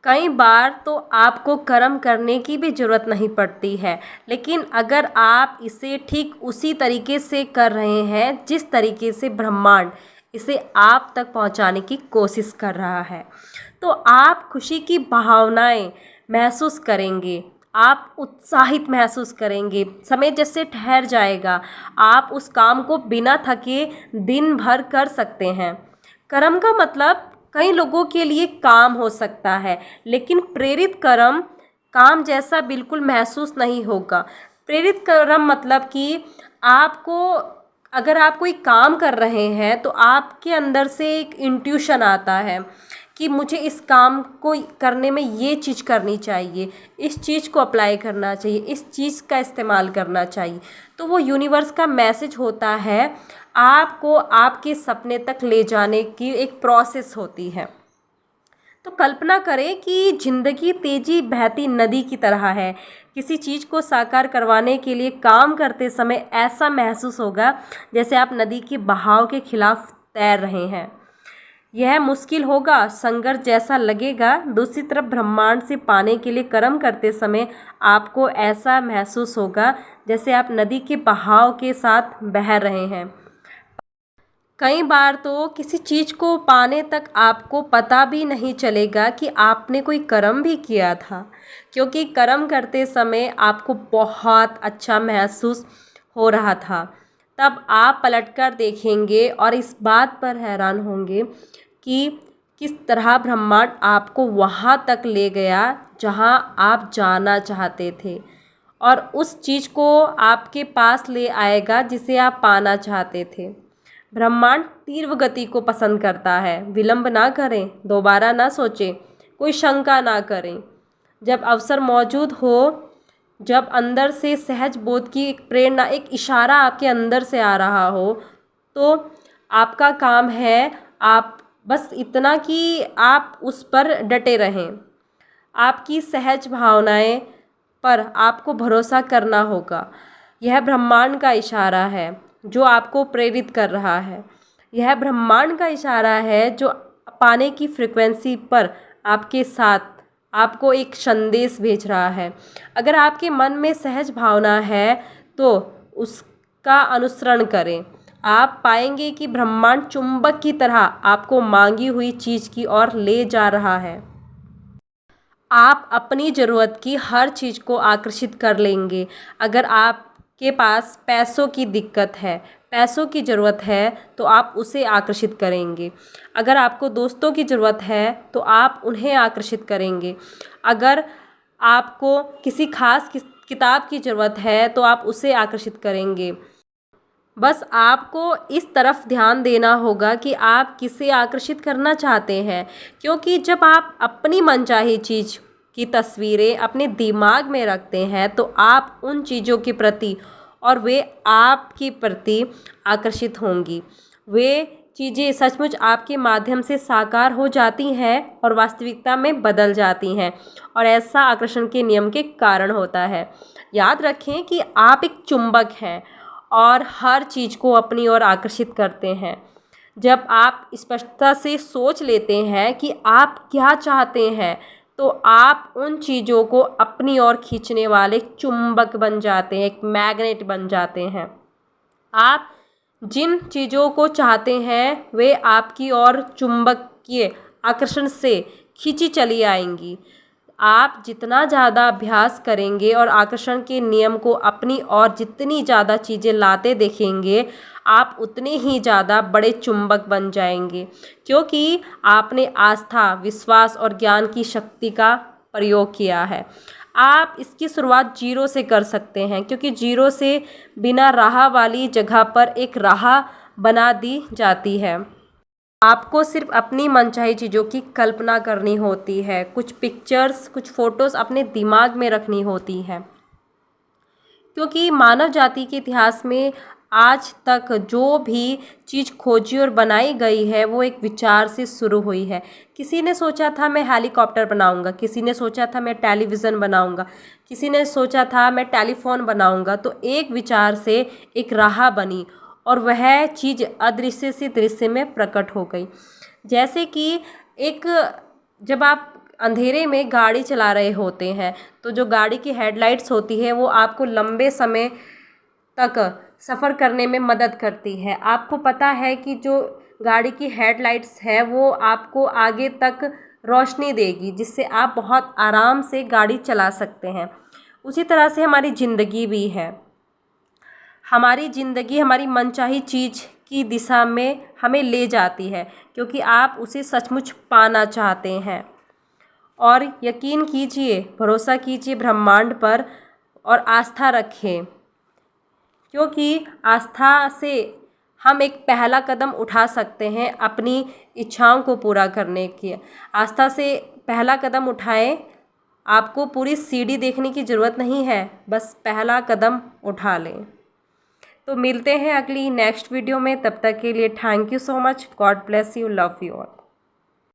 कई बार तो आपको कर्म करने की भी ज़रूरत नहीं पड़ती है, लेकिन अगर आप इसे ठीक उसी तरीके से कर रहे हैं जिस तरीके से ब्रह्मांड इसे आप तक पहुंचाने की कोशिश कर रहा है, तो आप खुशी की भावनाएं महसूस करेंगे। आप उत्साहित महसूस करेंगे, समय जैसे ठहर जाएगा। आप उस काम को बिना थके दिन भर कर सकते हैं। कर्म का मतलब कई लोगों के लिए काम हो सकता है, लेकिन प्रेरित कर्म काम जैसा बिल्कुल महसूस नहीं होगा। प्रेरित कर्म मतलब कि आपको, अगर आप कोई काम कर रहे हैं तो आपके अंदर से एक इंट्यूशन आता है कि मुझे इस काम को करने में ये चीज़ करनी चाहिए, इस चीज़ को अप्लाई करना चाहिए, इस चीज़ का इस्तेमाल करना चाहिए। तो वो यूनिवर्स का मैसेज होता है, आपको आपके सपने तक ले जाने की एक प्रोसेस होती है। तो कल्पना करें कि ज़िंदगी तेजी बहती नदी की तरह है। किसी चीज़ को साकार करवाने के लिए काम करते समय ऐसा महसूस होगा जैसे आप नदी के बहाव के खिलाफ तैर रहे हैं। यह मुश्किल होगा, संघर्ष जैसा लगेगा। दूसरी तरफ ब्रह्मांड से पाने के लिए कर्म करते समय आपको ऐसा महसूस होगा जैसे आप नदी के बहाव के साथ बह रहे हैं। कई बार तो किसी चीज़ को पाने तक आपको पता भी नहीं चलेगा कि आपने कोई कर्म भी किया था, क्योंकि कर्म करते समय आपको बहुत अच्छा महसूस हो रहा था। तब आप पलटकर देखेंगे और इस बात पर हैरान होंगे कि किस तरह ब्रह्मांड आपको वहाँ तक ले गया जहाँ आप जाना चाहते थे, और उस चीज़ को आपके पास ले आएगा जिसे आप पाना चाहते थे। ब्रह्मांड तीव्र गति को पसंद करता है। विलंब ना करें, दोबारा ना सोचें, कोई शंका ना करें। जब अवसर मौजूद हो, जब अंदर से सहज बोध की एक प्रेरणा, एक इशारा आपके अंदर से आ रहा हो, तो आपका काम है आप बस इतना कि आप उस पर डटे रहें। आपकी सहज भावनाएं पर आपको भरोसा करना होगा। यह ब्रह्मांड का इशारा है जो आपको प्रेरित कर रहा है। यह ब्रह्मांड का इशारा है जो पाने की फ्रिक्वेंसी पर आपके साथ आपको एक संदेश भेज रहा है। अगर आपके मन में सहज भावना है तो उसका अनुसरण करें। आप पाएंगे कि ब्रह्मांड चुंबक की तरह आपको मांगी हुई चीज़ की ओर ले जा रहा है। आप अपनी ज़रूरत की हर चीज़ को आकर्षित कर लेंगे। अगर आपके पास पैसों की दिक्कत है, पैसों की ज़रूरत है, तो आप उसे आकर्षित करेंगे। अगर आपको दोस्तों की ज़रूरत है तो आप उन्हें आकर्षित करेंगे। अगर आपको किसी खास किताब की ज़रूरत है तो आप उसे आकर्षित करेंगे। बस आपको इस तरफ ध्यान देना होगा कि आप किसे आकर्षित करना चाहते हैं, क्योंकि जब आप अपनी मनचाही चीज़ की तस्वीरें अपने दिमाग में रखते हैं तो आप उन चीज़ों के प्रति और वे आपके प्रति आकर्षित होंगी। वे चीज़ें सचमुच आपके माध्यम से साकार हो जाती हैं और वास्तविकता में बदल जाती हैं, और ऐसा आकर्षण के नियम के कारण होता है। याद रखें कि आप एक चुंबक हैं और हर चीज़ को अपनी ओर आकर्षित करते हैं। जब आप स्पष्टता से सोच लेते हैं कि आप क्या चाहते हैं, तो आप उन चीज़ों को अपनी ओर खींचने वाले चुंबक बन जाते हैं, एक मैग्नेट बन जाते हैं। आप जिन चीज़ों को चाहते हैं वे आपकी ओर चुंबकीय आकर्षण से खींची चली आएंगी। आप जितना ज़्यादा अभ्यास करेंगे और आकर्षण के नियम को अपनी ओर जितनी ज़्यादा चीज़ें लाते देखेंगे, आप उतने ही ज़्यादा बड़े चुंबक बन जाएंगे, क्योंकि आपने आस्था, विश्वास और ज्ञान की शक्ति का प्रयोग किया है। आप इसकी शुरुआत जीरो से कर सकते हैं, क्योंकि जीरो से बिना राह वाली जगह पर एक राह बना दी जाती है। आपको सिर्फ अपनी मनचाही चीज़ों की कल्पना करनी होती है, कुछ पिक्चर्स, कुछ फ़ोटोज़ अपने दिमाग में रखनी होती है, क्योंकि मानव जाति के इतिहास में आज तक जो भी चीज़ खोजी और बनाई गई है वो एक विचार से शुरू हुई है। किसी ने सोचा था मैं हेलीकॉप्टर बनाऊंगा, किसी ने सोचा था मैं टेलीविज़न बनाऊंगा, किसी ने सोचा था मैं टेलीफोन बनाऊंगा। तो एक विचार से एक राह बनी और वह चीज़ अदृश्य से दृश्य में प्रकट हो गई। जैसे कि एक, जब आप अंधेरे में गाड़ी चला रहे होते हैं, तो जो गाड़ी की हेडलाइट्स होती है वो आपको लंबे समय तक सफ़र करने में मदद करती है। आपको पता है कि जो गाड़ी की हेडलाइट्स है वो आपको आगे तक रोशनी देगी, जिससे आप बहुत आराम से गाड़ी चला सकते हैं। उसी तरह से हमारी ज़िंदगी भी है। हमारी ज़िंदगी हमारी मनचाही चीज़ की दिशा में हमें ले जाती है, क्योंकि आप उसे सचमुच पाना चाहते हैं। और यकीन कीजिए, भरोसा कीजिए ब्रह्मांड पर और आस्था रखें, क्योंकि आस्था से हम एक पहला कदम उठा सकते हैं अपनी इच्छाओं को पूरा करने की। आस्था से पहला कदम उठाएं। आपको पूरी सीढ़ी देखने की ज़रूरत नहीं है, बस पहला कदम उठा लें। तो मिलते हैं अगली नेक्स्ट वीडियो में। तब तक के लिए thank you so much. God bless you. Love you all.